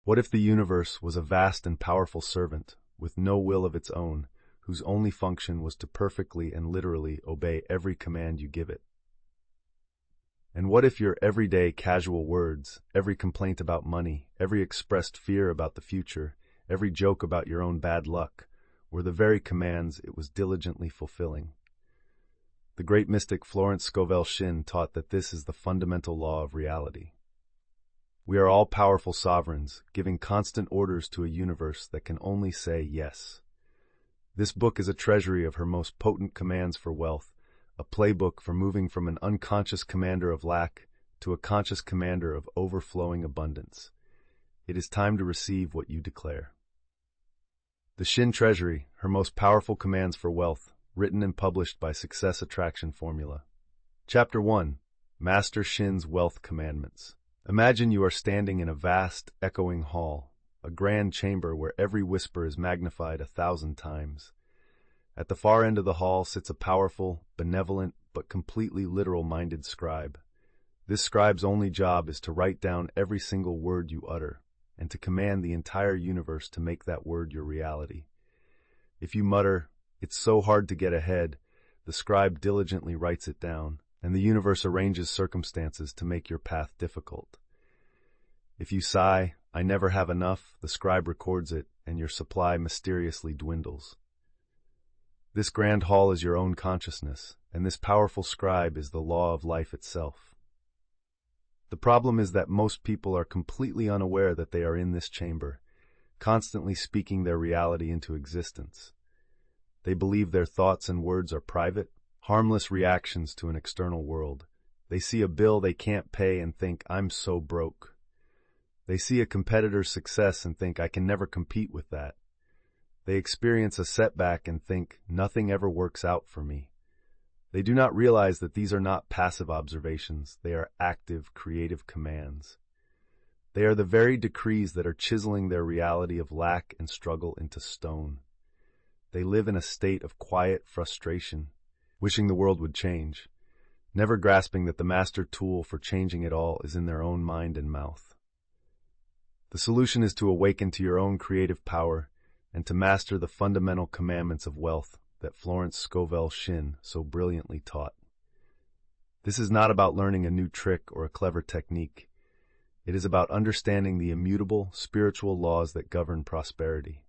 What if the universe was a vast and powerful servant, with no will of its own, whose only function was to perfectly and literally obey every command you give it? And what if your everyday casual words, every complaint about money, every expressed fear about the future, every joke about your own bad luck, were the very commands it was diligently fulfilling? The great mystic Florence Scovel Shinn taught that this is the fundamental law of reality. We are all powerful sovereigns, giving constant orders to a universe that can only say yes. This book is a treasury of her most potent commands for wealth, a playbook for moving from an unconscious commander of lack to a conscious commander of overflowing abundance. It is time to receive what you declare. The Shinn Treasury, her most powerful commands for wealth, written and published by Success Attraction Formula. Chapter 1. Master Shinn's Wealth Commandments. Imagine you are standing in a vast, echoing hall, a grand chamber where every whisper is magnified 1,000 times. At the far end of the hall sits a powerful, benevolent, but completely literal-minded scribe. This scribe's only job is to write down every single word you utter, and to command the entire universe to make that word your reality. If you mutter, "It's so hard to get ahead," the scribe diligently writes it down, and the universe arranges circumstances to make your path difficult. If you sigh, "I never have enough," the scribe records it, and your supply mysteriously dwindles. This grand hall is your own consciousness, and this powerful scribe is the law of life itself. The problem is that most people are completely unaware that they are in this chamber, constantly speaking their reality into existence. They believe their thoughts and words are private, harmless reactions to an external world. They see a bill they can't pay and think, "I'm so broke." They see a competitor's success and think, "I can never compete with that." They experience a setback and think, "Nothing ever works out for me." They do not realize that these are not passive observations, they are active, creative commands. They are the very decrees that are chiseling their reality of lack and struggle into stone. They live in a state of quiet frustration, wishing the world would change, never grasping that the master tool for changing it all is in their own mind and mouth. The solution is to awaken to your own creative power and to master the fundamental commandments of wealth that Florence Scovel Shinn so brilliantly taught. This is not about learning a new trick or a clever technique. It is about understanding the immutable, spiritual laws that govern prosperity.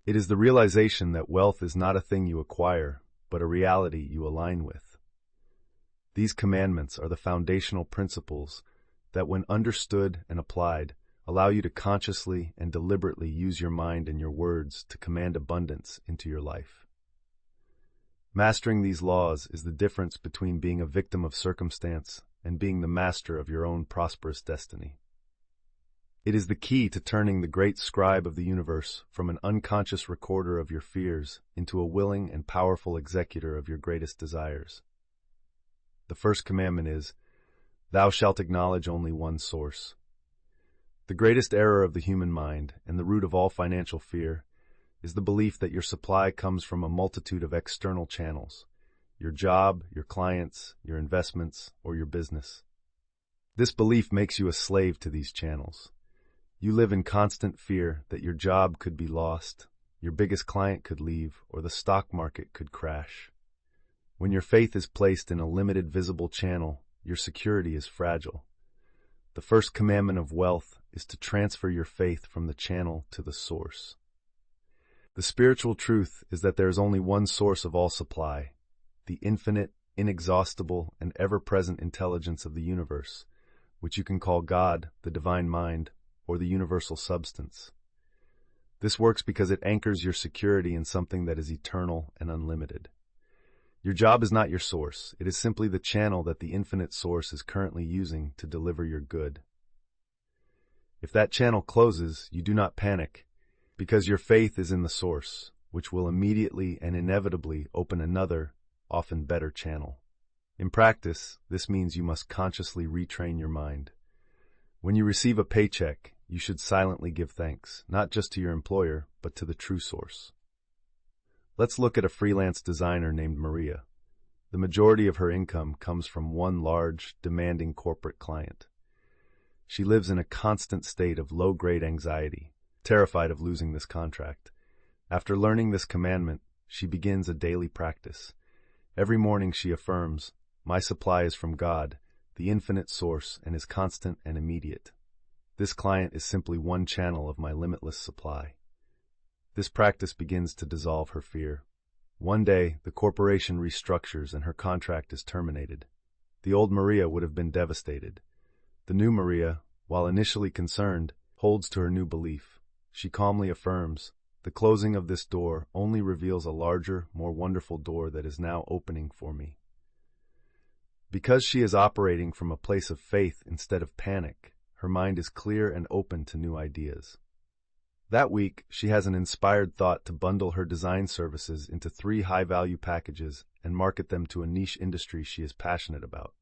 It is the realization that wealth is not a thing you acquire, but a reality you align with. These commandments are the foundational principles that, when understood and applied, allow you to consciously and deliberately use your mind and your words to command abundance into your life. Mastering these laws is the difference between being a victim of circumstance and being the master of your own prosperous destiny. It is the key to turning the great scribe of the universe from an unconscious recorder of your fears into a willing and powerful executor of your greatest desires. The first commandment is, "Thou shalt acknowledge only one source." The greatest error of the human mind, and the root of all financial fear, is the belief that your supply comes from a multitude of external channels: your job, your clients, your investments, or your business. This belief makes you a slave to these channels. You live in constant fear that your job could be lost, your biggest client could leave, or the stock market could crash. When your faith is placed in a limited visible channel, your security is fragile. The first commandment of wealth is to transfer your faith from the channel to the source. The spiritual truth is that there is only one source of all supply, the infinite, inexhaustible, and ever-present intelligence of the universe, which you can call God, the divine mind, or the universal substance. This works because it anchors your security in something that is eternal and unlimited. Your job is not your source. It is simply the channel that the infinite source is currently using to deliver your good. If that channel closes, you do not panic, because your faith is in the source, which will immediately and inevitably open another, often better channel. In practice, this means you must consciously retrain your mind. When you receive a paycheck, you should silently give thanks, not just to your employer, but to the true source. Let's look at a freelance designer named Maria. The majority of her income comes from one large, demanding corporate client. She lives in a constant state of low-grade anxiety, terrified of losing this contract. After learning this commandment, she begins a daily practice. Every morning she affirms, "My supply is from God, the infinite source, and is constant and immediate. This client is simply one channel of my limitless supply." This practice begins to dissolve her fear. One day, the corporation restructures and her contract is terminated. The old Maria would have been devastated. The new Maria, while initially concerned, holds to her new belief. She calmly affirms, "The closing of this door only reveals a larger, more wonderful door that is now opening for me." Because she is operating from a place of faith instead of panic, her mind is clear and open to new ideas. That week, she has an inspired thought to bundle her design services into 3 high-value packages and market them to a niche industry she is passionate about.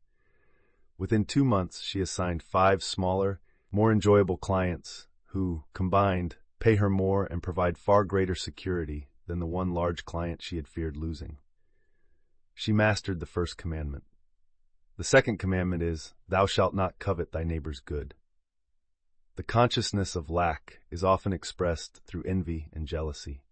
Within 2 months, she has signed 5 smaller, more enjoyable clients who, combined, pay her more and provide far greater security than the one large client she had feared losing. She mastered the first commandment. The second commandment is, "Thou shalt not covet thy neighbor's good." The consciousness of lack is often expressed through envy and jealousy.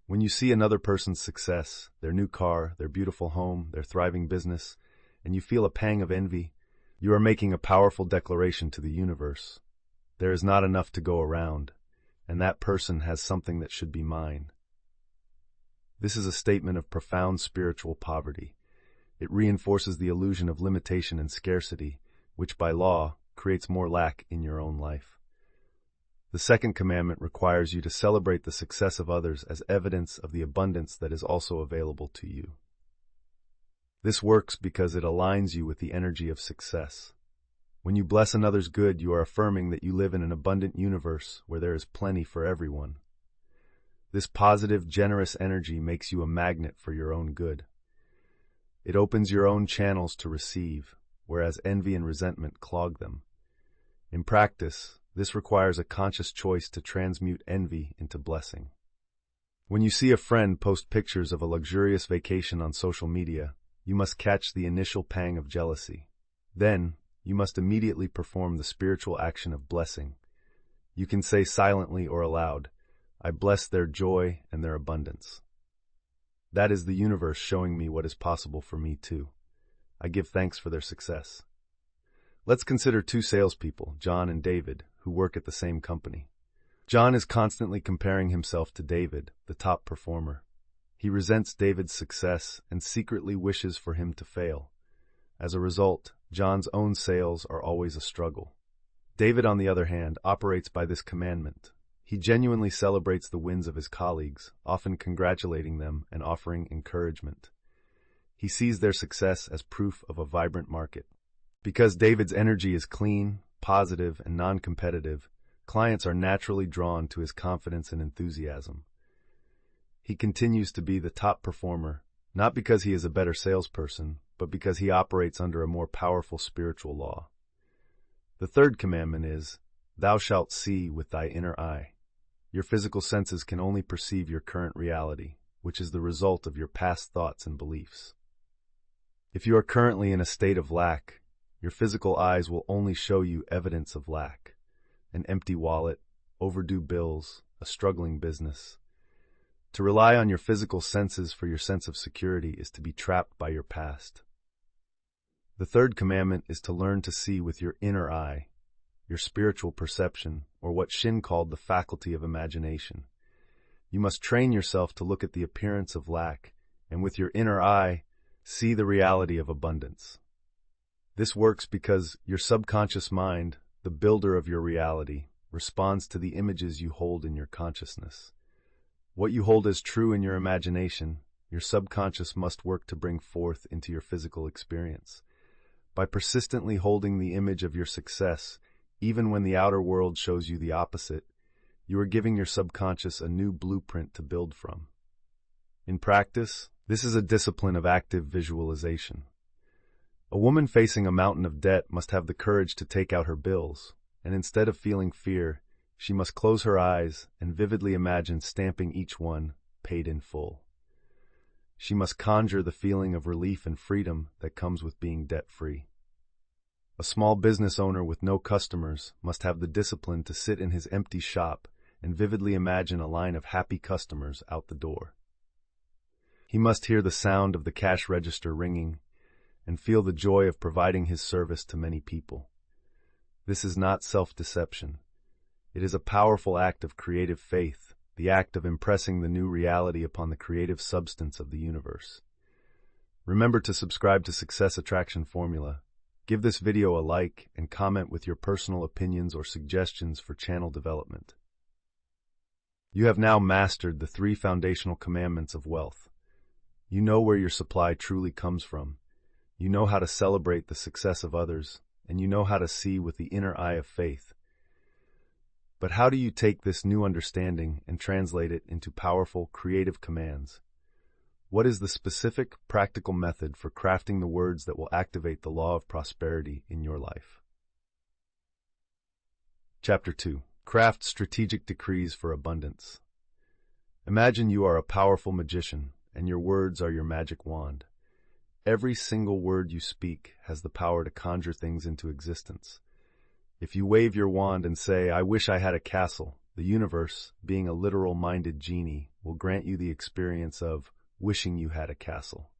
When you see another person's success, their new car, their beautiful home, their thriving business, and you feel a pang of envy, you are making a powerful declaration to the universe. There is not enough to go around, and that person has something that should be mine. This is a statement of profound spiritual poverty. It reinforces the illusion of limitation and scarcity, which by law creates more lack in your own life. The second commandment requires you to celebrate the success of others as evidence of the abundance that is also available to you. This works because it aligns you with the energy of success. When you bless another's good, you are affirming that you live in an abundant universe where there is plenty for everyone. This positive, generous energy makes you a magnet for your own good. It opens your own channels to receive, whereas envy and resentment clog them. In practice, this requires a conscious choice to transmute envy into blessing. When you see a friend post pictures of a luxurious vacation on social media, you must catch the initial pang of jealousy. Then, you must immediately perform the spiritual action of blessing. You can say silently or aloud, "I bless their joy and their abundance." That is the universe showing me what is possible for me too. I give thanks for their success. Let's consider 2 salespeople, John and David, who work at the same company. John is constantly comparing himself to David, the top performer. He resents David's success and secretly wishes for him to fail. As a result, John's own sales are always a struggle. David, on the other hand, operates by this commandment. He genuinely celebrates the wins of his colleagues, often congratulating them and offering encouragement. He sees their success as proof of a vibrant market. Because David's energy is clean, positive, and non-competitive, clients are naturally drawn to his confidence and enthusiasm. He continues to be the top performer, not because he is a better salesperson, but because he operates under a more powerful spiritual law. The third commandment is, "Thou shalt see with thy inner eye." Your physical senses can only perceive your current reality, which is the result of your past thoughts and beliefs. If you are currently in a state of lack, your physical eyes will only show you evidence of lack: an empty wallet, overdue bills, a struggling business. To rely on your physical senses for your sense of security is to be trapped by your past. The third commandment is to learn to see with your inner eye, your spiritual perception, or what Shinn called the faculty of imagination. You must train yourself to look at the appearance of lack, and with your inner eye, see the reality of abundance. This works because your subconscious mind, the builder of your reality, responds to the images you hold in your consciousness. What you hold as true in your imagination, your subconscious must work to bring forth into your physical experience. By persistently holding the image of your success, even when the outer world shows you the opposite, you are giving your subconscious a new blueprint to build from. In practice, this is a discipline of active visualization. A woman facing a mountain of debt must have the courage to take out her bills, and instead of feeling fear, she must close her eyes and vividly imagine stamping each one paid in full. She must conjure the feeling of relief and freedom that comes with being debt-free. A small business owner with no customers must have the discipline to sit in his empty shop and vividly imagine a line of happy customers out the door. He must hear the sound of the cash register ringing and feel the joy of providing his service to many people. This is not self-deception. It is a powerful act of creative faith, the act of impressing the new reality upon the creative substance of the universe. Remember to subscribe to Success Attraction Formula. Give this video a like and comment with your personal opinions or suggestions for channel development. You have now mastered the 3 foundational commandments of wealth. You know where your supply truly comes from. You know how to celebrate the success of others, and you know how to see with the inner eye of faith. But how do you take this new understanding and translate it into powerful, creative commands? What is the specific, practical method for crafting the words that will activate the law of prosperity in your life? Chapter 2. Craft strategic decrees for abundance. Imagine you are a powerful magician, and your words are your magic wand. Every single word you speak has the power to conjure things into existence. If you wave your wand and say, "I wish I had a castle," the universe, being a literal-minded genie, will grant you the experience of wishing you had a castle.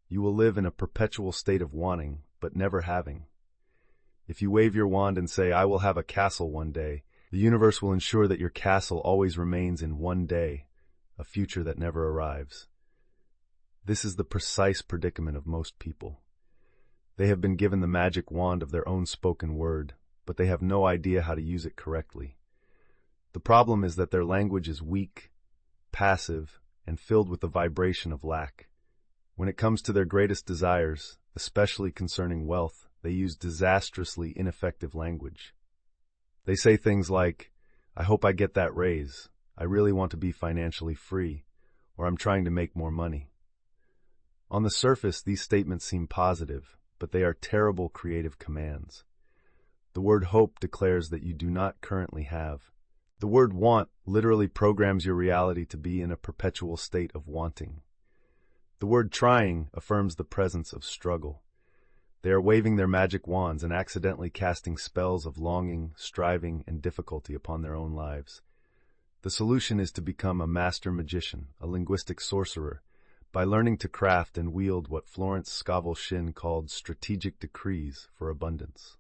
You will live in a perpetual state of wanting, but never having. If you wave your wand and say, "I will have a castle one day," the universe will ensure that your castle always remains in one day, a future that never arrives. This is the precise predicament of most people. They have been given the magic wand of their own spoken word, but they have no idea how to use it correctly. The problem is that their language is weak, passive, and filled with the vibration of lack. When it comes to their greatest desires, especially concerning wealth, they use disastrously ineffective language. They say things like, "I hope I get that raise," "I really want to be financially free," or "I'm trying to make more money." On the surface, these statements seem positive, but they are terrible creative commands. The word hope declares that you do not currently have. The word want literally programs your reality to be in a perpetual state of wanting. The word trying affirms the presence of struggle. They are waving their magic wands and accidentally casting spells of longing, striving, and difficulty upon their own lives. The solution is to become a master magician, a linguistic sorcerer, by learning to craft and wield what Florence Scovel Shinn called strategic decrees for abundance.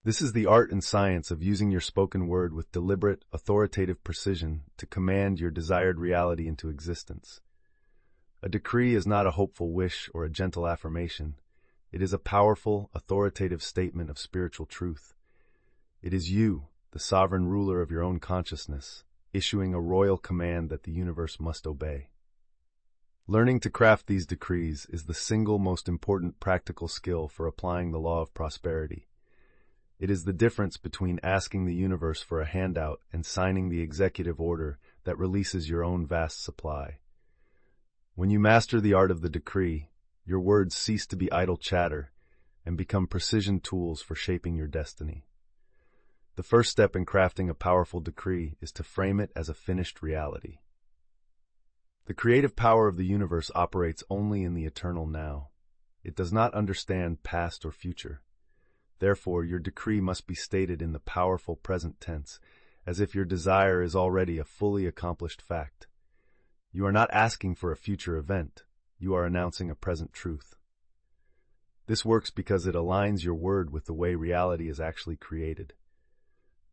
This is the art and science of using your spoken word with deliberate, authoritative precision to command your desired reality into existence. A decree is not a hopeful wish or a gentle affirmation. It is a powerful, authoritative statement of spiritual truth. It is you, the sovereign ruler of your own consciousness, issuing a royal command that the universe must obey. Learning to craft these decrees is the single most important practical skill for applying the law of prosperity. It is the difference between asking the universe for a handout and signing the executive order that releases your own vast supply. When you master the art of the decree, your words cease to be idle chatter and become precision tools for shaping your destiny. The first step in crafting a powerful decree is to frame it as a finished reality. The creative power of the universe operates only in the eternal now. It does not understand past or future. Therefore, your decree must be stated in the powerful present tense, as if your desire is already a fully accomplished fact. You are not asking for a future event. You are announcing a present truth. This works because it aligns your word with the way reality is actually created.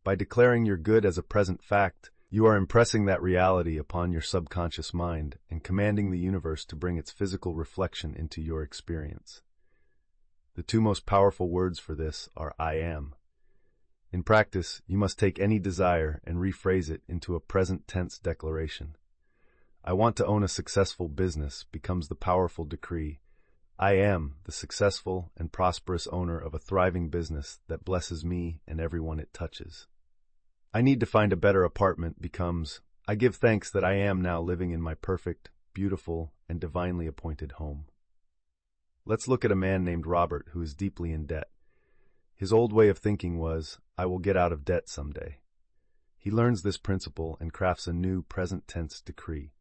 By declaring your good as a present fact, you are impressing that reality upon your subconscious mind and commanding the universe to bring its physical reflection into your experience. The 2 most powerful words for this are "I am." In practice, you must take any desire and rephrase it into a present tense declaration. "I want to own a successful business" becomes the powerful decree. "I am the successful and prosperous owner of a thriving business that blesses me and everyone it touches." "I need to find a better apartment" becomes, "I give thanks that I am now living in my perfect, beautiful, and divinely appointed home." Let's look at a man named Robert who is deeply in debt. His old way of thinking was, "I will get out of debt someday." He learns this principle and crafts a new present tense decree.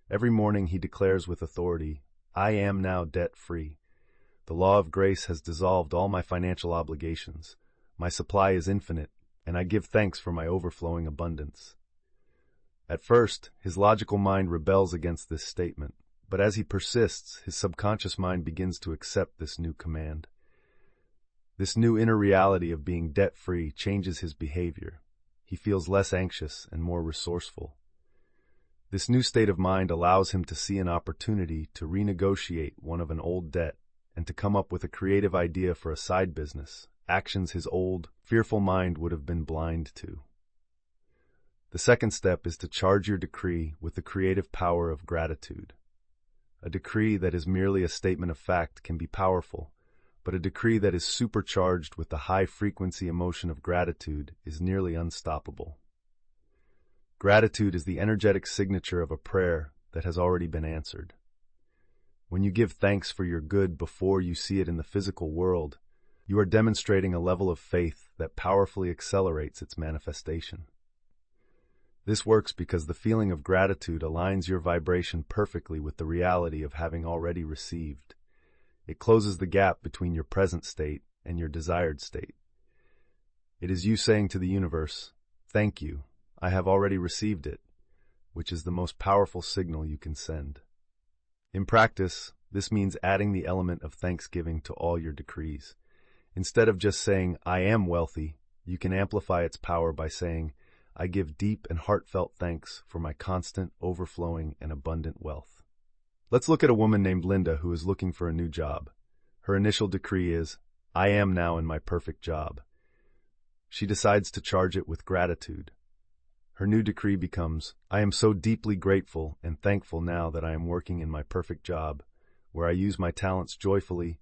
Every morning he declares with authority, "I am now debt-free." The law of grace has dissolved all my financial obligations. My supply is infinite, and I give thanks for my overflowing abundance. At first, his logical mind rebels against this statement, but as he persists, his subconscious mind begins to accept this new command. This new inner reality of being debt-free changes his behavior. He feels less anxious and more resourceful. This new state of mind allows him to see an opportunity to renegotiate one of an old debt and to come up with a creative idea for a side business, actions his old, fearful mind would have been blind to. The second step is to charge your decree with the creative power of gratitude. A decree that is merely a statement of fact can be powerful, but a decree that is supercharged with the high-frequency emotion of gratitude is nearly unstoppable. Gratitude is the energetic signature of a prayer that has already been answered. When you give thanks for your good before you see it in the physical world, you are demonstrating a level of faith that powerfully accelerates its manifestation. This works because the feeling of gratitude aligns your vibration perfectly with the reality of having already received. It closes the gap between your present state and your desired state. It is you saying to the universe, "Thank you, I have already received it," which is the most powerful signal you can send. In practice, this means adding the element of thanksgiving to all your decrees. Instead of just saying, "I am wealthy," you can amplify its power by saying, "I give deep and heartfelt thanks for my constant, overflowing, and abundant wealth." Let's look at a woman named Linda who is looking for a new job. Her initial decree is, "I am now in my perfect job." She decides to charge it with gratitude. Her new decree becomes, "I am so deeply grateful and thankful now that I am working in my perfect job, where I use my talents joyfully,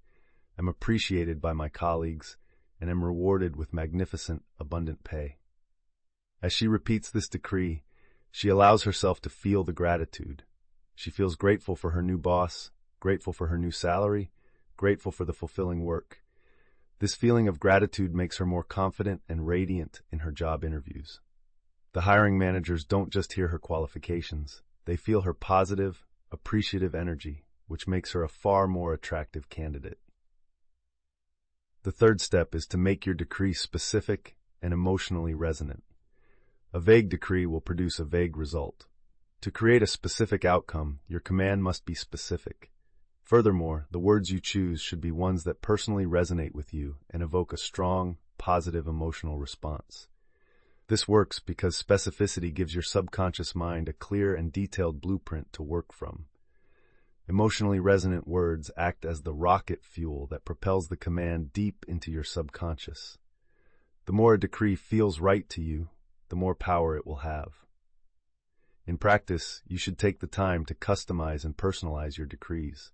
am appreciated by my colleagues, and am rewarded with magnificent, abundant pay." As she repeats this decree, she allows herself to feel the gratitude. She feels grateful for her new boss, grateful for her new salary, grateful for the fulfilling work. This feeling of gratitude makes her more confident and radiant in her job interviews. The hiring managers don't just hear her qualifications, they feel her positive, appreciative energy, which makes her a far more attractive candidate. The third step is to make your decree specific and emotionally resonant. A vague decree will produce a vague result. To create a specific outcome, your command must be specific. Furthermore, the words you choose should be ones that personally resonate with you and evoke a strong, positive emotional response. This works because specificity gives your subconscious mind a clear and detailed blueprint to work from. Emotionally resonant words act as the rocket fuel that propels the command deep into your subconscious. The more a decree feels right to you, the more power it will have. In practice, you should take the time to customize and personalize your decrees.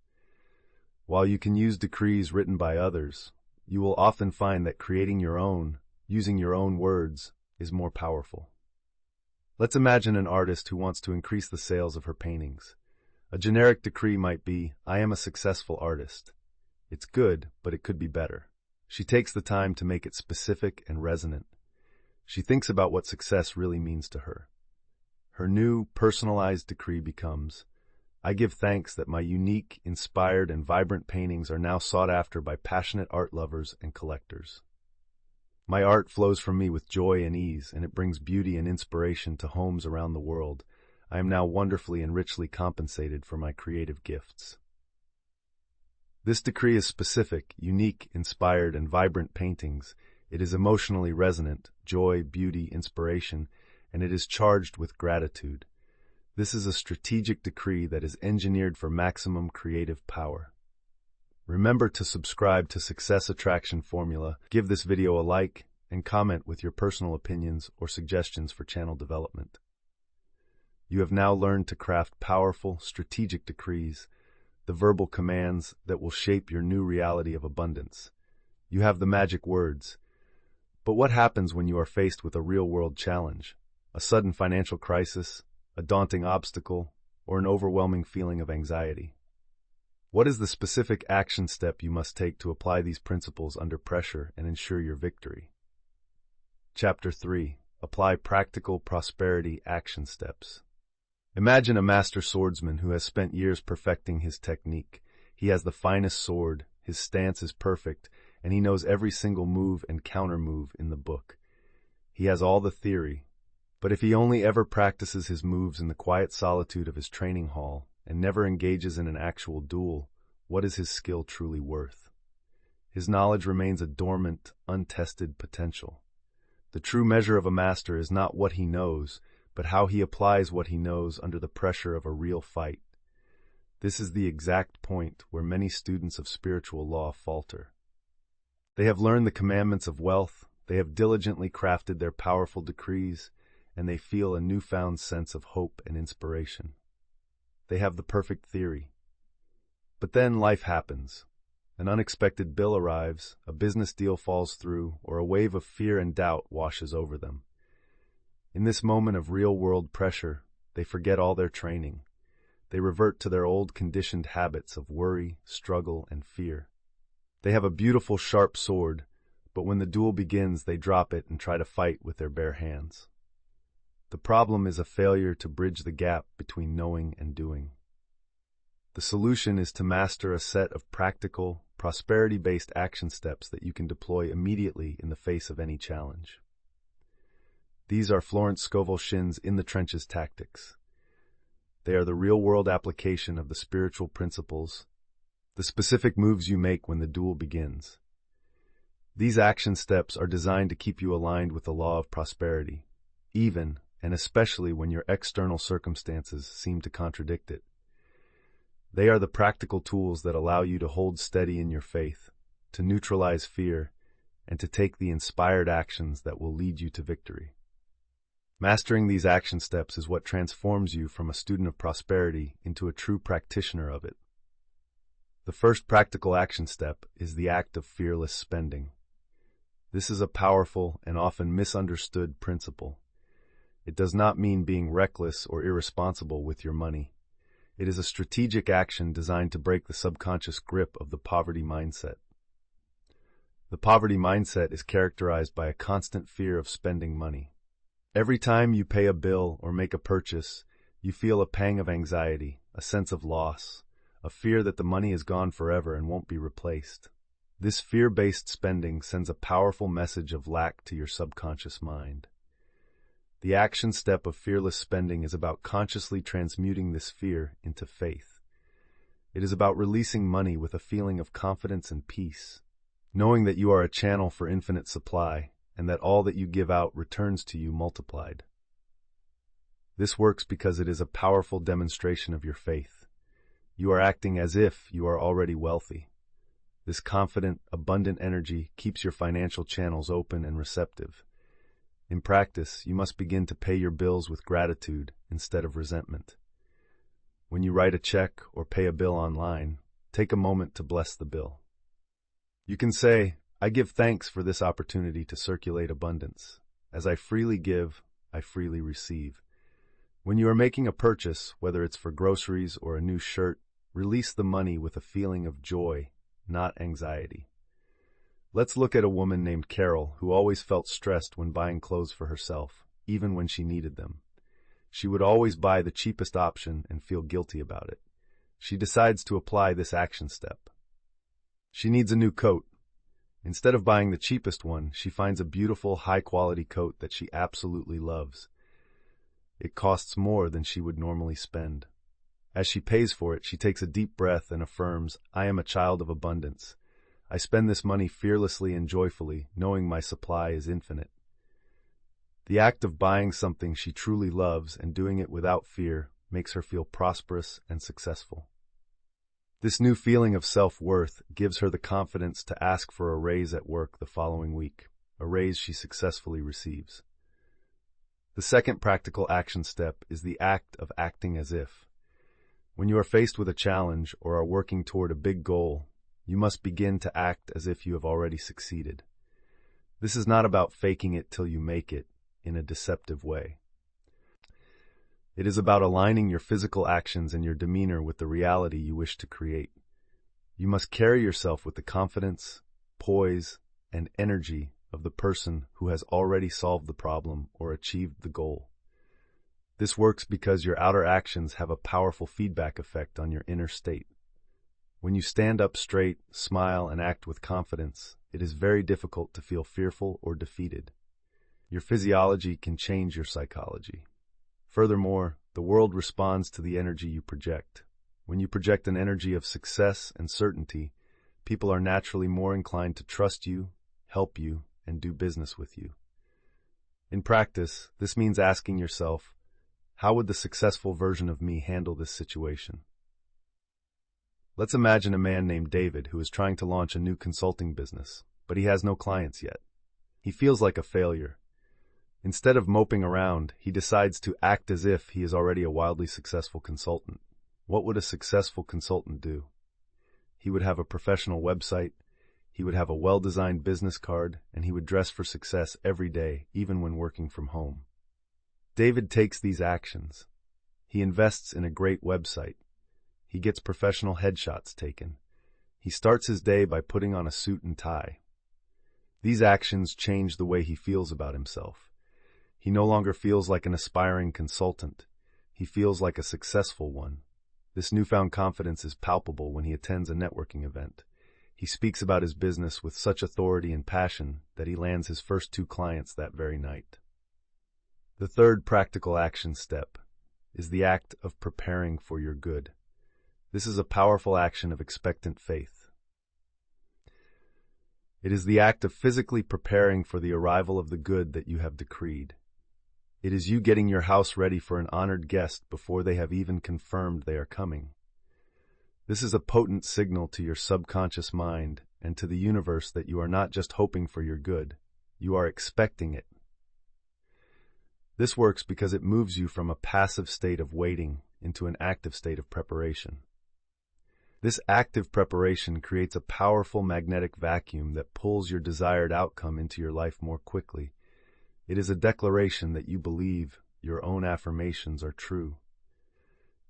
While you can use decrees written by others, you will often find that creating your own, using your own words, is more powerful. Let's imagine an artist who wants to increase the sales of her paintings. A generic decree might be, "I am a successful artist." It's good, but it could be better. She takes the time to make it specific and resonant. She thinks about what success really means to her. Her new, personalized decree becomes, "I give thanks that my unique, inspired, and vibrant paintings are now sought after by passionate art lovers and collectors. My art flows from me with joy and ease, and it brings beauty and inspiration to homes around the world. I am now wonderfully and richly compensated for my creative gifts." This decree is specific, unique, inspired, and vibrant paintings. It is emotionally resonant, joy, beauty, inspiration, and it is charged with gratitude. This is a strategic decree that is engineered for maximum creative power. Remember to subscribe to Success Attraction Formula, give this video a like, and comment with your personal opinions or suggestions for channel development. You have now learned to craft powerful, strategic decrees, the verbal commands that will shape your new reality of abundance. You have the magic words. But what happens when you are faced with a real-world challenge? A sudden financial crisis, a daunting obstacle, or an overwhelming feeling of anxiety? What is the specific action step you must take to apply these principles under pressure and ensure your victory? Chapter 3. Apply practical prosperity action steps. Imagine a master swordsman who has spent years perfecting his technique. He has the finest sword, his stance is perfect, and he knows every single move and counter-move in the book. He has all the theory, but if he only ever practices his moves in the quiet solitude of his training hall and never engages in an actual duel, what is his skill truly worth? His knowledge remains a dormant, untested potential. The true measure of a master is not what he knows, but how he applies what he knows under the pressure of a real fight. This is the exact point where many students of spiritual law falter. They have learned the commandments of wealth, they have diligently crafted their powerful decrees, and they feel a newfound sense of hope and inspiration. They have the perfect theory. But then life happens. An unexpected bill arrives, a business deal falls through, or a wave of fear and doubt washes over them. In this moment of real-world pressure, they forget all their training. They revert to their old conditioned habits of worry, struggle, and fear. They have a beautiful sharp sword, but when the duel begins, they drop it and try to fight with their bare hands. The problem is a failure to bridge the gap between knowing and doing. The solution is to master a set of practical, prosperity-based action steps that you can deploy immediately in the face of any challenge. These are Florence Scovel Shinn's In the Trenches tactics. They are the real-world application of the spiritual principles, the specific moves you make when the duel begins. These action steps are designed to keep you aligned with the law of prosperity, even and especially when your external circumstances seem to contradict it. They are the practical tools that allow you to hold steady in your faith, to neutralize fear, and to take the inspired actions that will lead you to victory. Mastering these action steps is what transforms you from a student of prosperity into a true practitioner of it. The first practical action step is the act of fearless spending. This is a powerful and often misunderstood principle. It does not mean being reckless or irresponsible with your money. It is a strategic action designed to break the subconscious grip of the poverty mindset. The poverty mindset is characterized by a constant fear of spending money. Every time you pay a bill or make a purchase, you feel a pang of anxiety, a sense of loss, a fear that the money is gone forever and won't be replaced. This fear-based spending sends a powerful message of lack to your subconscious mind. The action step of fearless spending is about consciously transmuting this fear into faith. It is about releasing money with a feeling of confidence and peace, knowing that you are a channel for infinite supply and that all that you give out returns to you multiplied. This works because it is a powerful demonstration of your faith. You are acting as if you are already wealthy. This confident, abundant energy keeps your financial channels open and receptive. In practice, you must begin to pay your bills with gratitude instead of resentment. When you write a check or pay a bill online, take a moment to bless the bill. You can say, "I give thanks for this opportunity to circulate abundance. As I freely give, I freely receive." When you are making a purchase, whether it's for groceries or a new shirt, release the money with a feeling of joy, not anxiety. Let's look at a woman named Carol who always felt stressed when buying clothes for herself, even when she needed them. She would always buy the cheapest option and feel guilty about it. She decides to apply this action step. She needs a new coat. Instead of buying the cheapest one, she finds a beautiful, high-quality coat that she absolutely loves. It costs more than she would normally spend. As she pays for it, she takes a deep breath and affirms, "I am a child of abundance. I spend this money fearlessly and joyfully, knowing my supply is infinite." The act of buying something she truly loves and doing it without fear makes her feel prosperous and successful. This new feeling of self-worth gives her the confidence to ask for a raise at work the following week, a raise she successfully receives. The second practical action step is the act of acting as if. When you are faced with a challenge or are working toward a big goal, you must begin to act as if you have already succeeded. This is not about faking it till you make it in a deceptive way. It is about aligning your physical actions and your demeanor with the reality you wish to create. You must carry yourself with the confidence, poise, and energy of the person who has already solved the problem or achieved the goal. This works because your outer actions have a powerful feedback effect on your inner state. When you stand up straight, smile, and act with confidence, it is very difficult to feel fearful or defeated. Your physiology can change your psychology. Furthermore, the world responds to the energy you project. When you project an energy of success and certainty, people are naturally more inclined to trust you, help you, and do business with you. In practice, this means asking yourself, how would the successful version of me handle this situation? Let's imagine a man named David who is trying to launch a new consulting business, but he has no clients yet. He feels like a failure. Instead of moping around, he decides to act as if he is already a wildly successful consultant. What would a successful consultant do? He would have a professional website, he would have a well-designed business card, and he would dress for success every day, even when working from home. David takes these actions. He invests in a great website. He gets professional headshots taken. He starts his day by putting on a suit and tie. These actions change the way he feels about himself. He no longer feels like an aspiring consultant. He feels like a successful one. This newfound confidence is palpable when he attends a networking event. He speaks about his business with such authority and passion that he lands his first 2 clients that very night. The third practical action step is the act of preparing for your good. This is a powerful action of expectant faith. It is the act of physically preparing for the arrival of the good that you have decreed. It is you getting your house ready for an honored guest before they have even confirmed they are coming. This is a potent signal to your subconscious mind and to the universe that you are not just hoping for your good, you are expecting it. This works because it moves you from a passive state of waiting into an active state of preparation. This active preparation creates a powerful magnetic vacuum that pulls your desired outcome into your life more quickly. It is a declaration that you believe your own affirmations are true.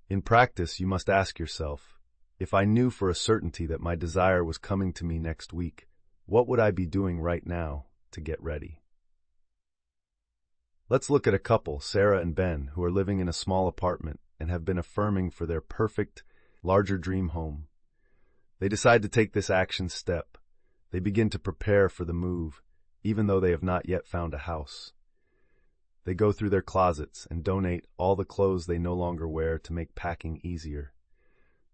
In practice, you must ask yourself, if I knew for a certainty that my desire was coming to me next week, what would I be doing right now to get ready? Let's look at a couple, Sarah and Ben, who are living in a small apartment and have been affirming for their perfect, larger dream home. They decide to take this action step. They begin to prepare for the move, even though they have not yet found a house. They go through their closets and donate all the clothes they no longer wear to make packing easier.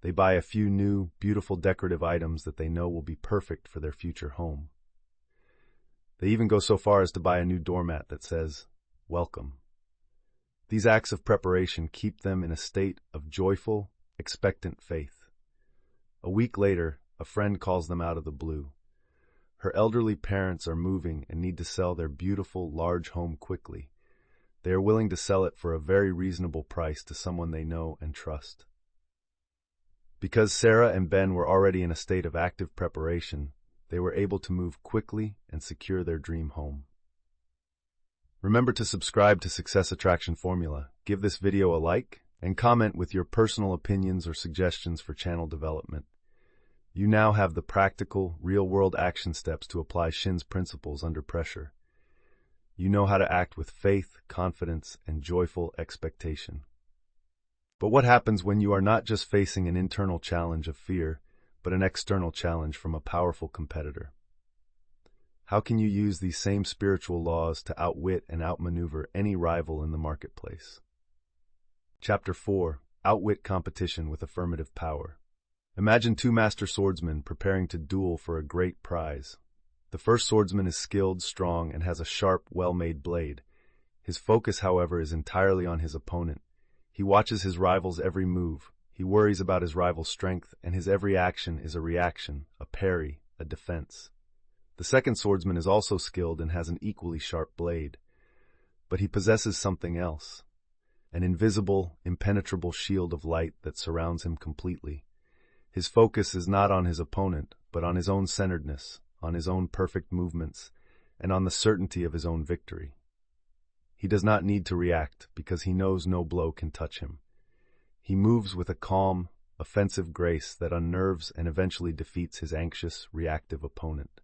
They buy a few new, beautiful decorative items that they know will be perfect for their future home. They even go so far as to buy a new doormat that says, "Welcome." These acts of preparation keep them in a state of joyful, expectant faith. A week later, a friend calls them out of the blue. Her elderly parents are moving and need to sell their beautiful, large home quickly. They are willing to sell it for a very reasonable price to someone they know and trust. Because Sarah and Ben were already in a state of active preparation, they were able to move quickly and secure their dream home. Remember to subscribe to Success Attraction Formula, give this video a like, and comment with your personal opinions or suggestions for channel development. You now have the practical, real-world action steps to apply Shinn's principles under pressure. You know how to act with faith, confidence, and joyful expectation. But what happens when you are not just facing an internal challenge of fear, but an external challenge from a powerful competitor? How can you use these same spiritual laws to outwit and outmaneuver any rival in the marketplace? Chapter 4. Outwit competition with affirmative power. Imagine 2 master swordsmen preparing to duel for a great prize. The first swordsman is skilled, strong, and has a sharp, well-made blade. His focus, however, is entirely on his opponent. He watches his rival's every move. He worries about his rival's strength, and his every action is a reaction, a parry, a defense. The second swordsman is also skilled and has an equally sharp blade. But he possesses something else, an invisible, impenetrable shield of light that surrounds him completely. His focus is not on his opponent, but on his own centeredness, on his own perfect movements, and on the certainty of his own victory. He does not need to react because he knows no blow can touch him. He moves with a calm, offensive grace that unnerves and eventually defeats his anxious, reactive opponent.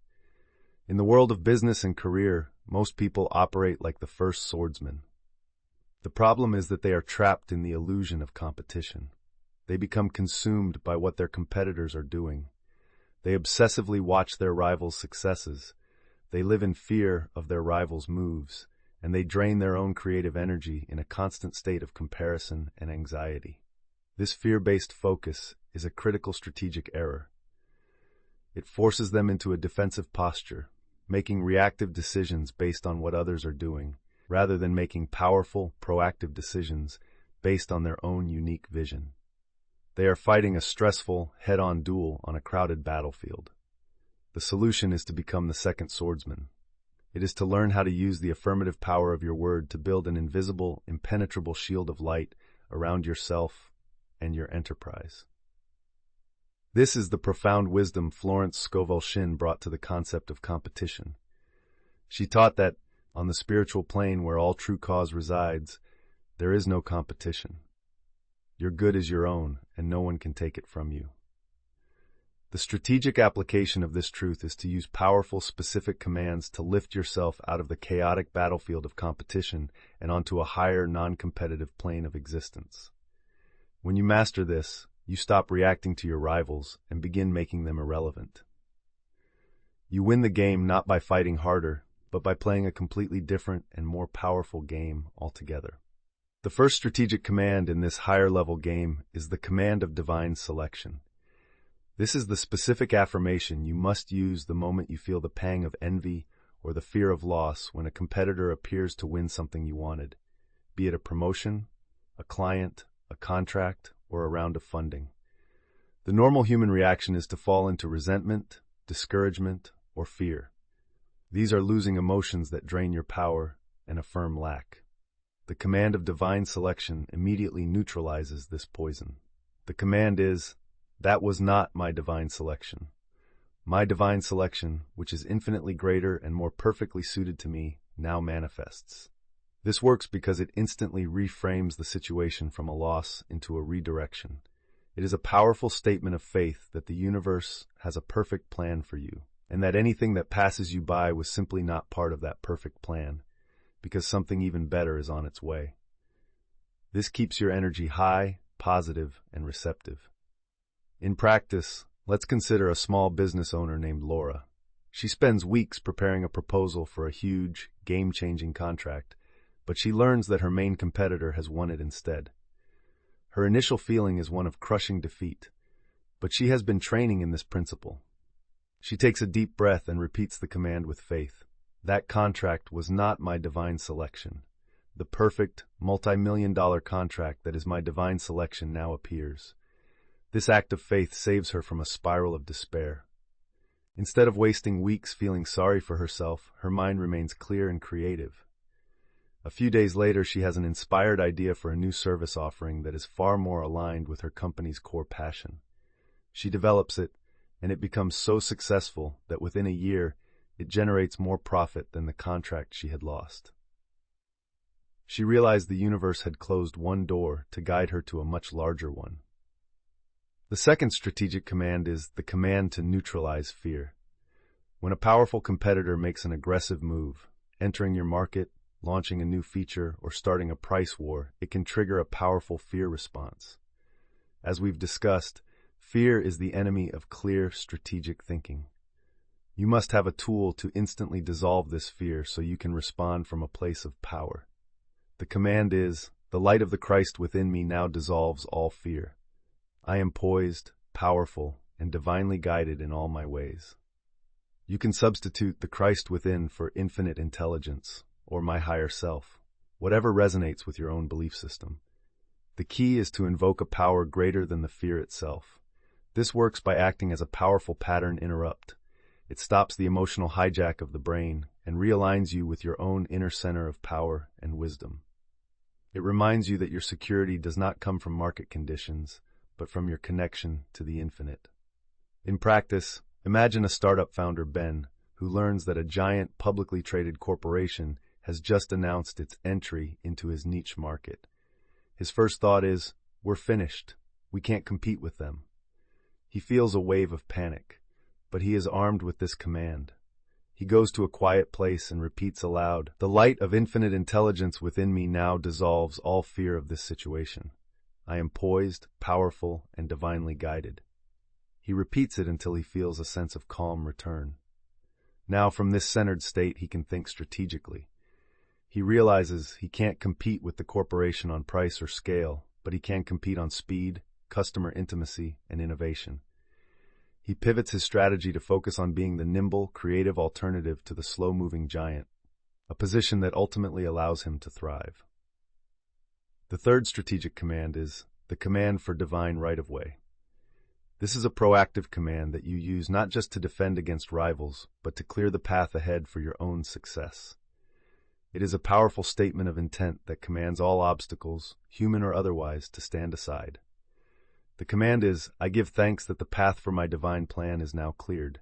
In the world of business and career, most people operate like the first swordsman. The problem is that they are trapped in the illusion of competition. They become consumed by what their competitors are doing. They obsessively watch their rivals' successes. They live in fear of their rivals' moves, and they drain their own creative energy in a constant state of comparison and anxiety. This fear-based focus is a critical strategic error. It forces them into a defensive posture, making reactive decisions based on what others are doing, rather than making powerful, proactive decisions based on their own unique vision. They are fighting a stressful, head-on duel on a crowded battlefield. The solution is to become the second swordsman. It is to learn how to use the affirmative power of your word to build an invisible, impenetrable shield of light around yourself and your enterprise. This is the profound wisdom Florence Scovel Shinn brought to the concept of competition. She taught that, on the spiritual plane where all true cause resides, there is no competition. Your good is your own, and no one can take it from you. The strategic application of this truth is to use powerful, specific commands to lift yourself out of the chaotic battlefield of competition and onto a higher, non-competitive plane of existence. When you master this, you stop reacting to your rivals and begin making them irrelevant. You win the game not by fighting harder, but by playing a completely different and more powerful game altogether. The first strategic command in this higher-level game is the command of divine selection. This is the specific affirmation you must use the moment you feel the pang of envy or the fear of loss when a competitor appears to win something you wanted, be it a promotion, a client, a contract, or a round of funding. The normal human reaction is to fall into resentment, discouragement, or fear. These are losing emotions that drain your power and affirm lack. The command of divine selection immediately neutralizes this poison. The command is, "That was not my divine selection. My divine selection, which is infinitely greater and more perfectly suited to me, now manifests." This works because it instantly reframes the situation from a loss into a redirection. It is a powerful statement of faith that the universe has a perfect plan for you, and that anything that passes you by was simply not part of that perfect plan, because something even better is on its way. This keeps your energy high, positive, and receptive. In practice, let's consider a small business owner named Laura. She spends weeks preparing a proposal for a huge, game-changing contract, but she learns that her main competitor has won it instead. Her initial feeling is one of crushing defeat, but she has been training in this principle. She takes a deep breath and repeats the command with faith. That contract was not my divine selection. The perfect, multi-million-dollar contract that is my divine selection now appears. This act of faith saves her from a spiral of despair. Instead of wasting weeks feeling sorry for herself, her mind remains clear and creative. A few days later, she has an inspired idea for a new service offering that is far more aligned with her company's core passion. She develops it, and it becomes so successful that within a year, it generates more profit than the contract she had lost. She realized the universe had closed one door to guide her to a much larger one. The second strategic command is the command to neutralize fear. When a powerful competitor makes an aggressive move, entering your market, launching a new feature, or starting a price war, it can trigger a powerful fear response. As we've discussed, fear is the enemy of clear, strategic thinking. You must have a tool to instantly dissolve this fear so you can respond from a place of power. The command is, "The light of the Christ within me now dissolves all fear. I am poised, powerful, and divinely guided in all my ways." You can substitute the Christ within for infinite intelligence, or my higher self, whatever resonates with your own belief system. The key is to invoke a power greater than the fear itself. This works by acting as a powerful pattern interrupt. It stops the emotional hijack of the brain and realigns you with your own inner center of power and wisdom. It reminds you that your security does not come from market conditions, but from your connection to the infinite. In practice, imagine a startup founder, Ben, who learns that a giant publicly traded corporation has just announced its entry into his niche market. His first thought is, "We're finished. We can't compete with them." He feels a wave of panic, but he is armed with this command. He goes to a quiet place and repeats aloud, "The light of infinite intelligence within me now dissolves all fear of this situation. I am poised, powerful, and divinely guided. He repeats it until he feels a sense of calm return. Now, from this centered state, he can think strategically. He realizes he can't compete with the corporation on price or scale, but he can compete on speed, customer intimacy, and innovation. He pivots his strategy to focus on being the nimble, creative alternative to the slow-moving giant, a position that ultimately allows him to thrive. The third strategic command is the command for divine right-of-way. This is a proactive command that you use not just to defend against rivals, but to clear the path ahead for your own success. It is a powerful statement of intent that commands all obstacles, human or otherwise, to stand aside. The command is, I give thanks that the path for my divine plan is now cleared.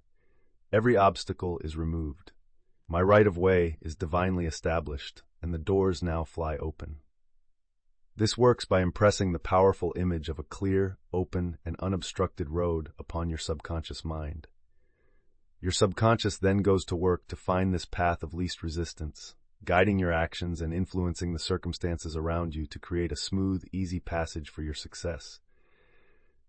Every obstacle is removed. My right-of-way is divinely established, and the doors now fly open. This works by impressing the powerful image of a clear, open, and unobstructed road upon your subconscious mind. Your subconscious then goes to work to find this path of least resistance, guiding your actions and influencing the circumstances around you to create a smooth, easy passage for your success.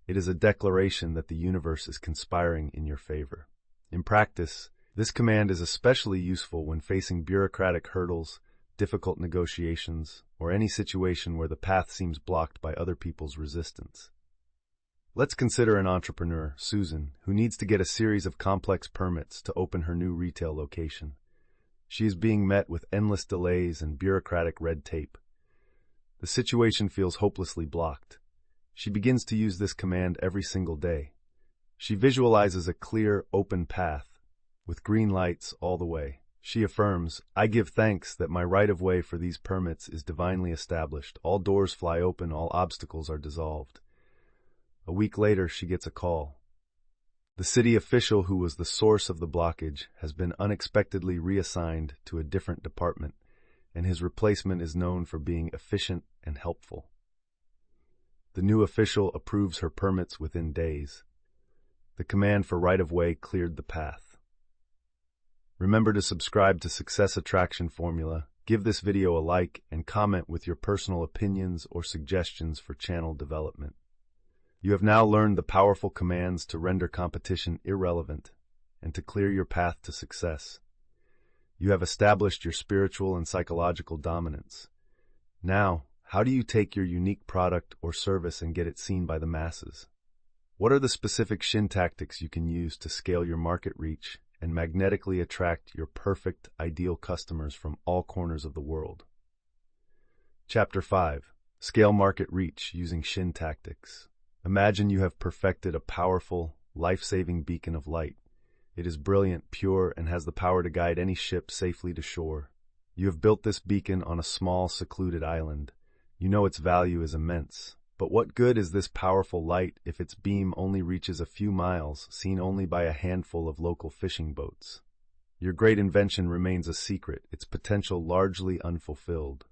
It is a declaration that the universe is conspiring in your favor. In practice, this command is especially useful when facing bureaucratic hurdles, difficult negotiations, or any situation where the path seems blocked by other people's resistance. Let's consider an entrepreneur, Susan, who needs to get a series of complex permits to open her new retail location. She is being met with endless delays and bureaucratic red tape. The situation feels hopelessly blocked. She begins to use this command every single day. She visualizes a clear, open path, with green lights all the way. She affirms, I give thanks that my right-of-way for these permits is divinely established. All doors fly open, all obstacles are dissolved. A week later, she gets a call. The city official who was the source of the blockage has been unexpectedly reassigned to a different department, and his replacement is known for being efficient and helpful. The new official approves her permits within days. The command for right-of-way cleared the path. Remember to subscribe to Success Attraction Formula, give this video a like, and comment with your personal opinions or suggestions for channel development. You have now learned the powerful commands to render competition irrelevant and to clear your path to success. You have established your spiritual and psychological dominance. Now, how do you take your unique product or service and get it seen by the masses? What are the specific Shinn tactics you can use to scale your market reach and magnetically attract your perfect, ideal customers from all corners of the world? Chapter 5. Scale Market Reach Using Shinn Tactics. Imagine you have perfected a powerful, life-saving beacon of light. It is brilliant, pure, and has the power to guide any ship safely to shore. You have built this beacon on a small, secluded island. You know its value is immense. But what good is this powerful light if its beam only reaches a few miles, seen only by a handful of local fishing boats? Your great invention remains a secret, its potential largely unfulfilled.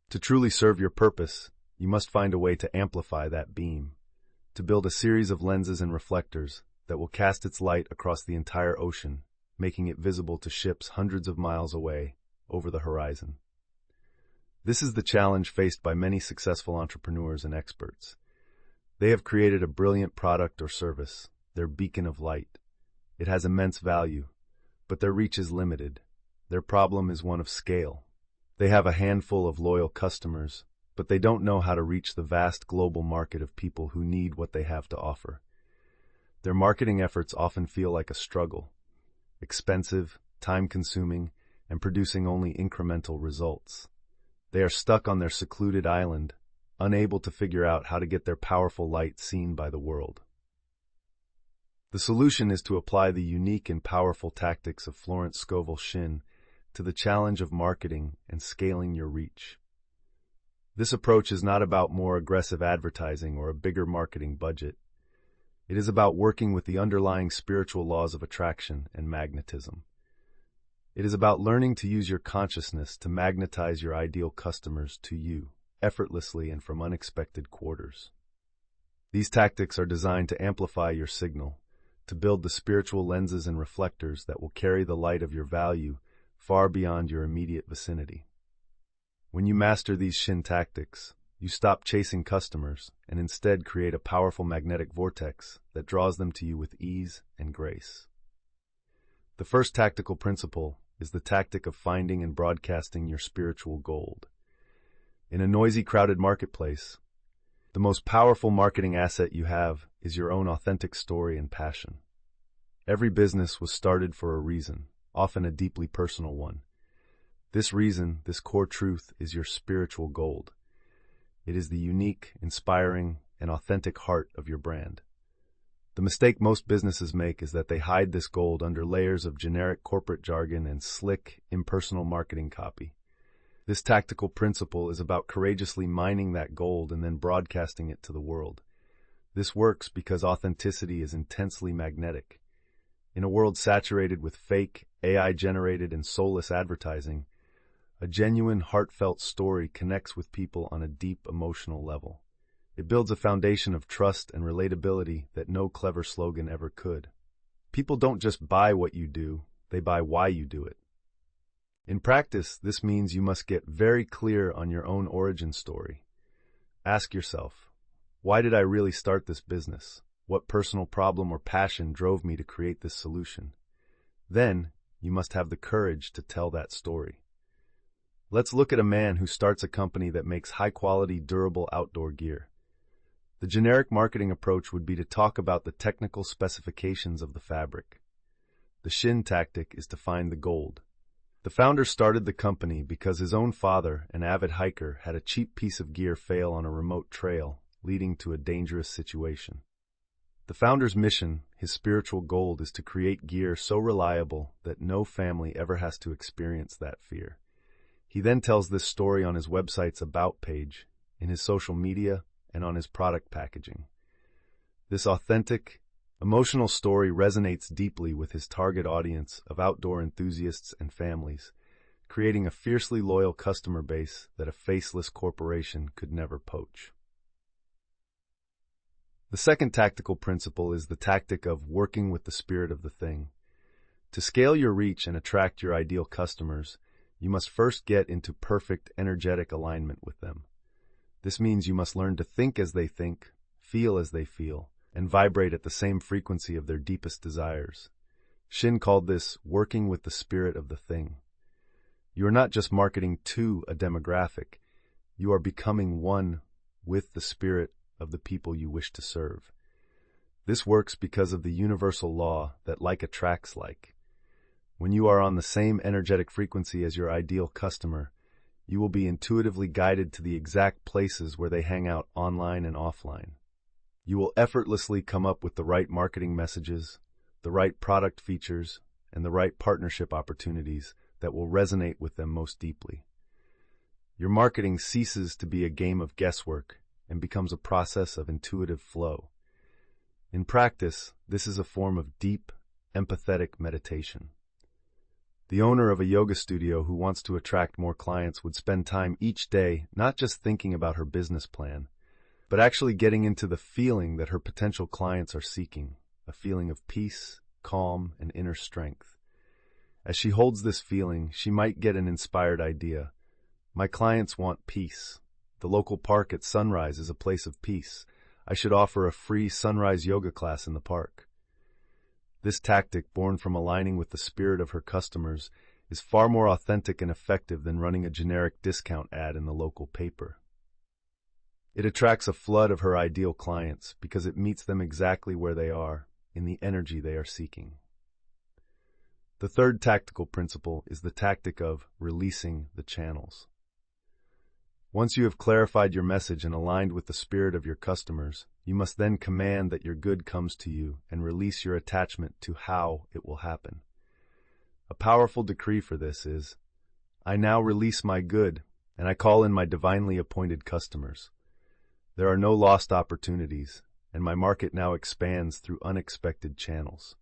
To truly serve your purpose, you must find a way to amplify that beam, to build a series of lenses and reflectors that will cast its light across the entire ocean, making it visible to ships hundreds of miles away, over the horizon. This is the challenge faced by many successful entrepreneurs and experts. They have created a brilliant product or service, their beacon of light. It has immense value, but their reach is limited. Their problem is one of scale. They have a handful of loyal customers, but they don't know how to reach the vast global market of people who need what they have to offer. Their marketing efforts often feel like a struggle, expensive, time-consuming, and producing only incremental results. They are stuck on their secluded island, unable to figure out how to get their powerful light seen by the world. The solution is to apply the unique and powerful tactics of Florence Scovel Shinn to the challenge of marketing and scaling your reach. This approach is not about more aggressive advertising or a bigger marketing budget. It is about working with the underlying spiritual laws of attraction and magnetism. It is about learning to use your consciousness to magnetize your ideal customers to you, effortlessly and from unexpected quarters. These tactics are designed to amplify your signal, to build the spiritual lenses and reflectors that will carry the light of your value far beyond your immediate vicinity. When you master these Shinn tactics, You stop chasing customers and instead create a powerful magnetic vortex that draws them to you with ease and grace. The first tactical principle is the tactic of finding and broadcasting your spiritual gold. In a noisy, crowded marketplace, the most powerful marketing asset you have is your own authentic story and passion. Every business was started for a reason, often a deeply personal one. This reason, this core truth, is your spiritual gold. It is the unique, inspiring, and authentic heart of your brand. The mistake most businesses make is that they hide this gold under layers of generic corporate jargon and slick, impersonal marketing copy. This tactical principle is about courageously mining that gold and then broadcasting it to the world. This works because authenticity is intensely magnetic. In a world saturated with fake, AI-generated, and soulless advertising, a genuine, heartfelt story connects with people on a deep emotional level. It builds a foundation of trust and relatability that no clever slogan ever could. People don't just buy what you do, they buy why you do it. In practice, this means you must get very clear on your own origin story. Ask yourself, why did I really start this business? What personal problem or passion drove me to create this solution? Then, you must have the courage to tell that story. Let's look at a man who starts a company that makes high-quality, durable outdoor gear. The generic marketing approach would be to talk about the technical specifications of the fabric. The Shinn tactic is to find the gold. The founder started the company because his own father, an avid hiker, had a cheap piece of gear fail on a remote trail, leading to a dangerous situation. The founder's mission, his spiritual gold, is to create gear so reliable that no family ever has to experience that fear. He then tells this story on his website's About page, in his social media, and on his product packaging. This authentic, emotional story resonates deeply with his target audience of outdoor enthusiasts and families, creating a fiercely loyal customer base that a faceless corporation could never poach. The second tactical principle is the tactic of working with the spirit of the thing. To scale your reach and attract your ideal customers, you must first get into perfect energetic alignment with them. This means you must learn to think as they think, feel as they feel, and vibrate at the same frequency of their deepest desires. Shinn called this working with the spirit of the thing. You are not just marketing to a demographic, you are becoming one with the spirit of the people you wish to serve. This works because of the universal law that like attracts like. When you are on the same energetic frequency as your ideal customer, you will be intuitively guided to the exact places where they hang out online and offline. You will effortlessly come up with the right marketing messages, the right product features, and the right partnership opportunities that will resonate with them most deeply. Your marketing ceases to be a game of guesswork and becomes a process of intuitive flow. In practice, this is a form of deep, empathetic meditation. The owner of a yoga studio who wants to attract more clients would spend time each day not just thinking about her business plan, but actually getting into the feeling that her potential clients are seeking, a feeling of peace, calm, and inner strength. As she holds this feeling, she might get an inspired idea. My clients want peace. The local park at sunrise is a place of peace. I should offer a free sunrise yoga class in the park. This tactic, born from aligning with the spirit of her customers, is far more authentic and effective than running a generic discount ad in the local paper. It attracts a flood of her ideal clients because it meets them exactly where they are, in the energy they are seeking. The third tactical principle is the tactic of releasing the channels. Once you have clarified your message and aligned with the spirit of your customers, you must then command that your good comes to you and release your attachment to how it will happen. A powerful decree for this is, I now release my good, and I call in my divinely appointed customers. There are no lost opportunities, and my market now expands through unexpected channels.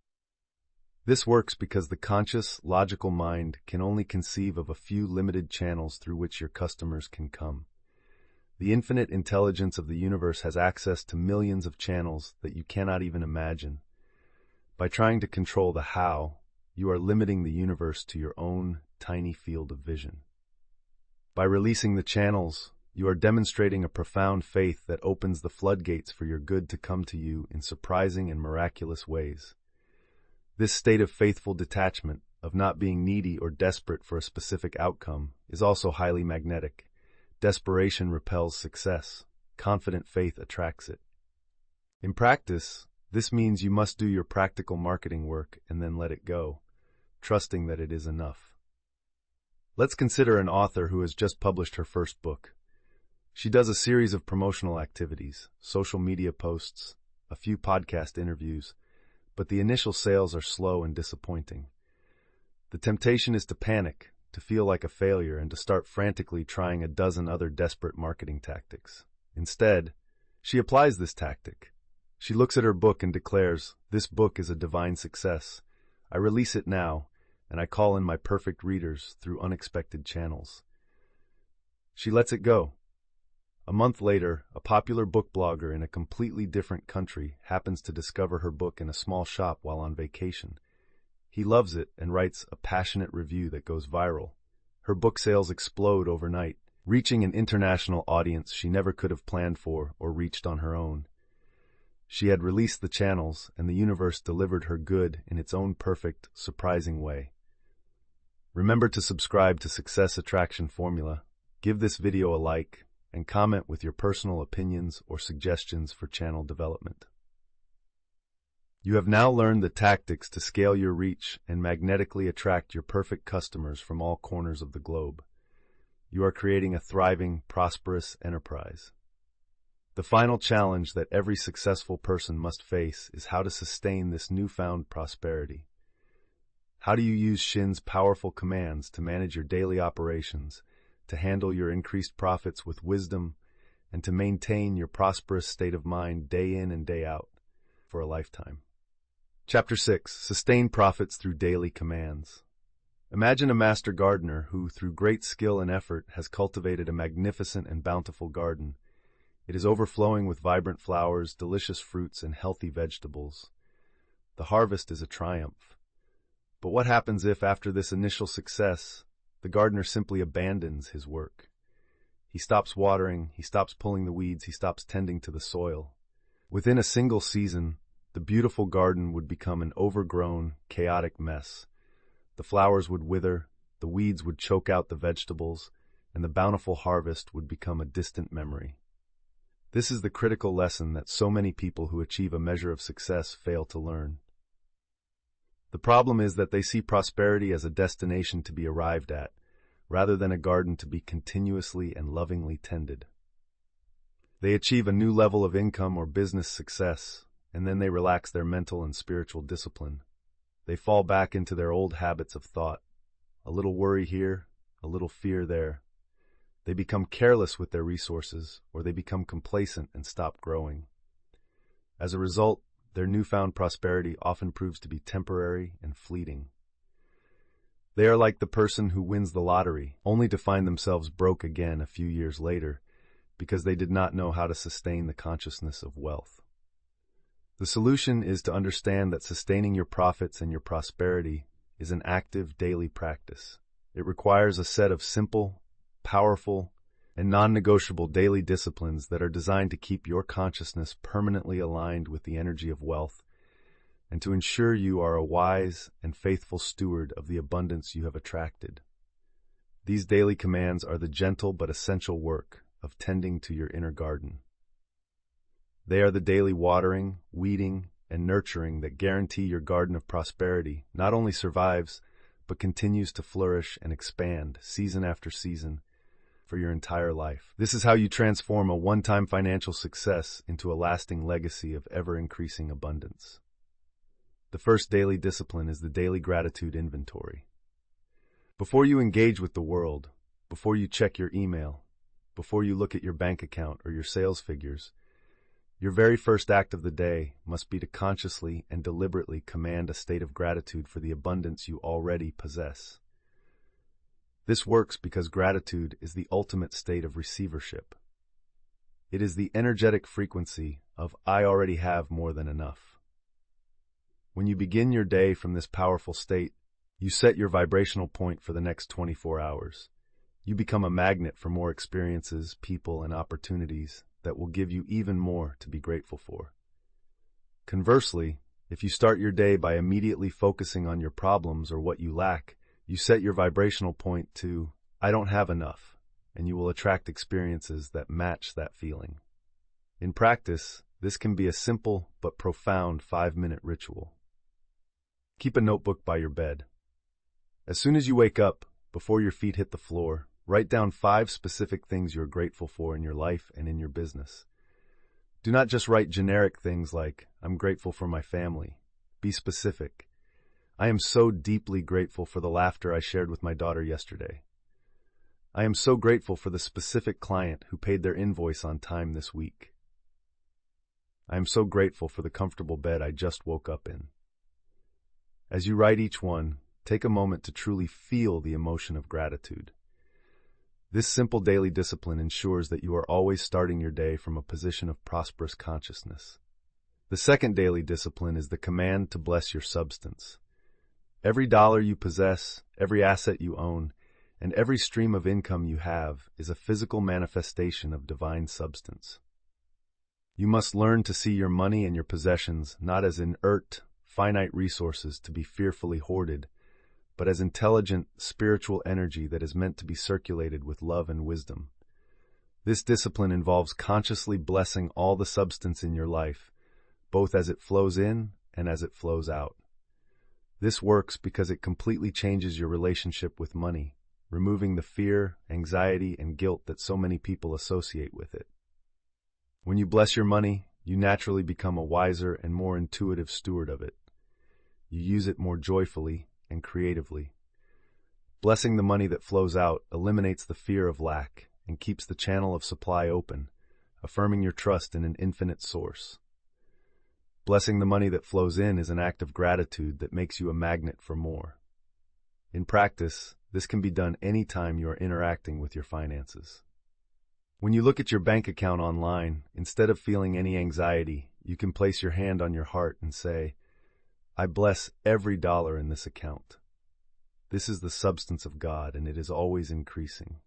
This works because the conscious, logical mind can only conceive of a few limited channels through which your customers can come. The infinite intelligence of the universe has access to millions of channels that you cannot even imagine. By trying to control the how, you are limiting the universe to your own tiny field of vision. By releasing the channels, You are demonstrating a profound faith that opens the floodgates for your good to come to you in surprising and miraculous ways. This state of faithful detachment, of not being needy or desperate for a specific outcome, is also highly magnetic. Desperation repels success. Confident faith attracts it. In practice, this means you must do your practical marketing work and then let it go, trusting that it is enough. Let's consider an author who has just published her first book. She does a series of promotional activities, social media posts, a few podcast interviews, but the initial sales are slow and disappointing. The temptation is to panic, to feel like a failure, and to start frantically trying a dozen other desperate marketing tactics. Instead, she applies this tactic. She looks at her book and declares, "This book is a divine success. I release it now, and I call in my perfect readers through unexpected channels." She lets it go. A month later, a popular book blogger in a completely different country happens to discover her book in a small shop while on vacation. He loves it and writes a passionate review that goes viral. Her book sales explode overnight, reaching an international audience she never could have planned for or reached on her own. She had released the channels, and the universe delivered her good in its own perfect, surprising way. Remember to subscribe to Success Attraction Formula, give this video a like, and comment with your personal opinions or suggestions for channel development. You have now learned the tactics to scale your reach and magnetically attract your perfect customers from all corners of the globe. You are creating a thriving, prosperous enterprise. The final challenge that every successful person must face is how to sustain this newfound prosperity. How do you use Shinn's powerful commands to manage your daily operations, to handle your increased profits with wisdom, and to maintain your prosperous state of mind day in and day out for a lifetime? Chapter 6. Sustain profits through daily commands. Imagine a master gardener who, through great skill and effort, has cultivated a magnificent and bountiful garden. It is overflowing with vibrant flowers, delicious fruits, and healthy vegetables. The harvest is a triumph. But what happens if, after this initial success, the gardener simply abandons his work? He stops watering, he stops pulling the weeds, he stops tending to the soil. Within a single season, the beautiful garden would become an overgrown, chaotic mess. The flowers would wither, the weeds would choke out the vegetables, and the bountiful harvest would become a distant memory. This is the critical lesson that so many people who achieve a measure of success fail to learn. The problem is that they see prosperity as a destination to be arrived at, rather than a garden to be continuously and lovingly tended. They achieve a new level of income or business success, and then they relax their mental and spiritual discipline. They fall back into their old habits of thought. A little worry here, a little fear there. They become careless with their resources, or they become complacent and stop growing. As a result, their newfound prosperity often proves to be temporary and fleeting. They are like the person who wins the lottery, only to find themselves broke again a few years later, because they did not know how to sustain the consciousness of wealth. The solution is to understand that sustaining your profits and your prosperity is an active daily practice. It requires a set of simple, powerful, and non-negotiable daily disciplines that are designed to keep your consciousness permanently aligned with the energy of wealth and to ensure you are a wise and faithful steward of the abundance you have attracted. These daily commands are the gentle but essential work of tending to your inner garden. They are the daily watering, weeding, and nurturing that guarantee your garden of prosperity not only survives, but continues to flourish and expand season after season for your entire life. This is how you transform a one-time financial success into a lasting legacy of ever-increasing abundance. The first daily discipline is the daily gratitude inventory. Before you engage with the world, before you check your email, before you look at your bank account or your sales figures, your very first act of the day must be to consciously and deliberately command a state of gratitude for the abundance you already possess. This works because gratitude is the ultimate state of receivership. It is the energetic frequency of "I already have more than enough." When you begin your day from this powerful state, you set your vibrational point for the next 24 hours. You become a magnet for more experiences, people, and opportunities that will give you even more to be grateful for. Conversely, if you start your day by immediately focusing on your problems or what you lack, you set your vibrational point to, "I don't have enough," and you will attract experiences that match that feeling. In practice, this can be a simple but profound 5-minute ritual. Keep a notebook by your bed. As soon as you wake up, before your feet hit the floor, write down 5 specific things you're grateful for in your life and in your business. Do not just write generic things like, "I'm grateful for my family." Be specific. "I am so deeply grateful for the laughter I shared with my daughter yesterday." "I am so grateful for the specific client who paid their invoice on time this week." "I am so grateful for the comfortable bed I just woke up in." As you write each one, take a moment to truly feel the emotion of gratitude. This simple daily discipline ensures that you are always starting your day from a position of prosperous consciousness. The second daily discipline is the command to bless your substance. Every dollar you possess, every asset you own, and every stream of income you have is a physical manifestation of divine substance. You must learn to see your money and your possessions not as inert, finite resources to be fearfully hoarded, but as intelligent, spiritual energy that is meant to be circulated with love and wisdom. This discipline involves consciously blessing all the substance in your life, both as it flows in and as it flows out. This works because it completely changes your relationship with money, removing the fear, anxiety, and guilt that so many people associate with it. When you bless your money, you naturally become a wiser and more intuitive steward of it. You use it more joyfully and creatively. Blessing the money that flows out eliminates the fear of lack and keeps the channel of supply open, affirming your trust in an infinite source. Blessing the money that flows in is an act of gratitude that makes you a magnet for more. In practice, this can be done anytime you are interacting with your finances. When you look at your bank account online, instead of feeling any anxiety, you can place your hand on your heart and say, "I bless every dollar in this account. This is the substance of God, and it is always increasing."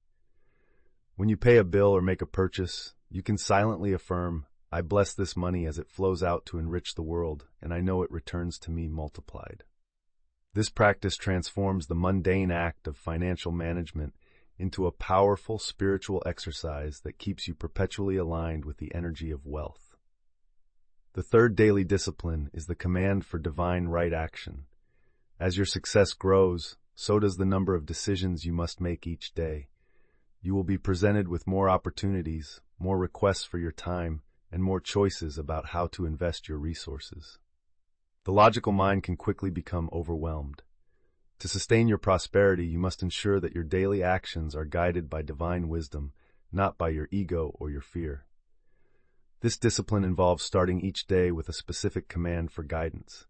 When you pay a bill or make a purchase, you can silently affirm, "I bless this money as it flows out to enrich the world, and I know it returns to me multiplied." This practice transforms the mundane act of financial management into a powerful spiritual exercise that keeps you perpetually aligned with the energy of wealth. The third daily discipline is the command for divine right action. As your success grows, so does the number of decisions you must make each day. You will be presented with more opportunities, more requests for your time, and more choices about how to invest your resources. The logical mind can quickly become overwhelmed. To sustain your prosperity, you must ensure that your daily actions are guided by divine wisdom, not by your ego or your fear. This discipline involves starting each day with a specific command for guidance.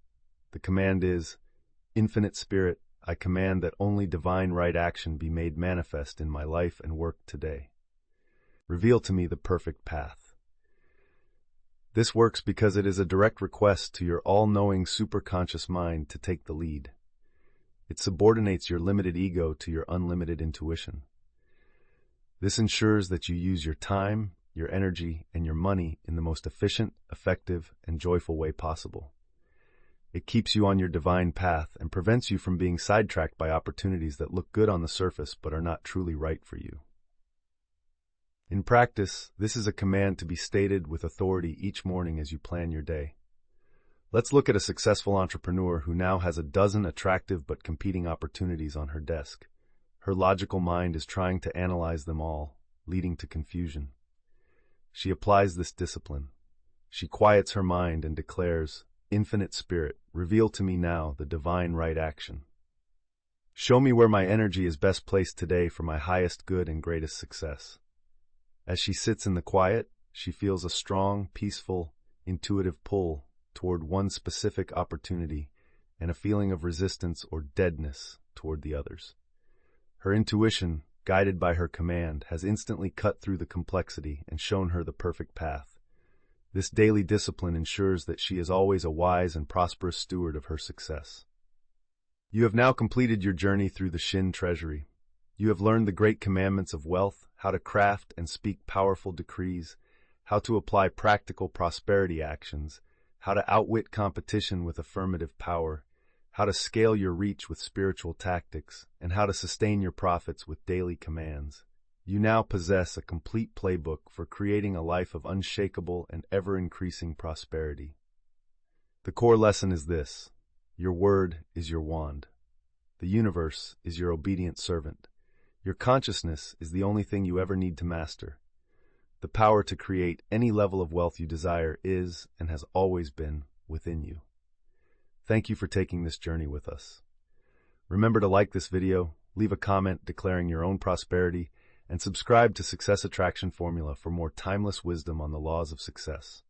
The command is, "Infinite Spirit, I command that only divine right action be made manifest in my life and work today. Reveal to me the perfect path." This works because it is a direct request to your all-knowing superconscious mind to take the lead. It subordinates your limited ego to your unlimited intuition. This ensures that you use your time, your energy, and your money in the most efficient, effective, and joyful way possible. It keeps you on your divine path and prevents you from being sidetracked by opportunities that look good on the surface but are not truly right for you. In practice, this is a command to be stated with authority each morning as you plan your day. Let's look at a successful entrepreneur who now has a dozen attractive but competing opportunities on her desk. Her logical mind is trying to analyze them all, leading to confusion. She applies this discipline. She quiets her mind and declares, "Infinite Spirit, reveal to me now the divine right action. Show me where my energy is best placed today for my highest good and greatest success." As she sits in the quiet, she feels a strong, peaceful, intuitive pull toward one specific opportunity and a feeling of resistance or deadness toward the others. Her intuition, guided by her command, has instantly cut through the complexity and shown her the perfect path. This daily discipline ensures that she is always a wise and prosperous steward of her success. You have now completed your journey through the Shinn Treasury. You have learned the great commandments of wealth, how to craft and speak powerful decrees, how to apply practical prosperity actions, how to outwit competition with affirmative power, how to scale your reach with spiritual tactics, and how to sustain your profits with daily commands. You now possess a complete playbook for creating a life of unshakable and ever-increasing prosperity. The core lesson is this: your word is your wand. The universe is your obedient servant. Your consciousness is the only thing you ever need to master. The power to create any level of wealth you desire is, and has always been, within you. Thank you for taking this journey with us. Remember to like this video, leave a comment declaring your own prosperity, and subscribe to Success Attraction Formula for more timeless wisdom on the laws of success.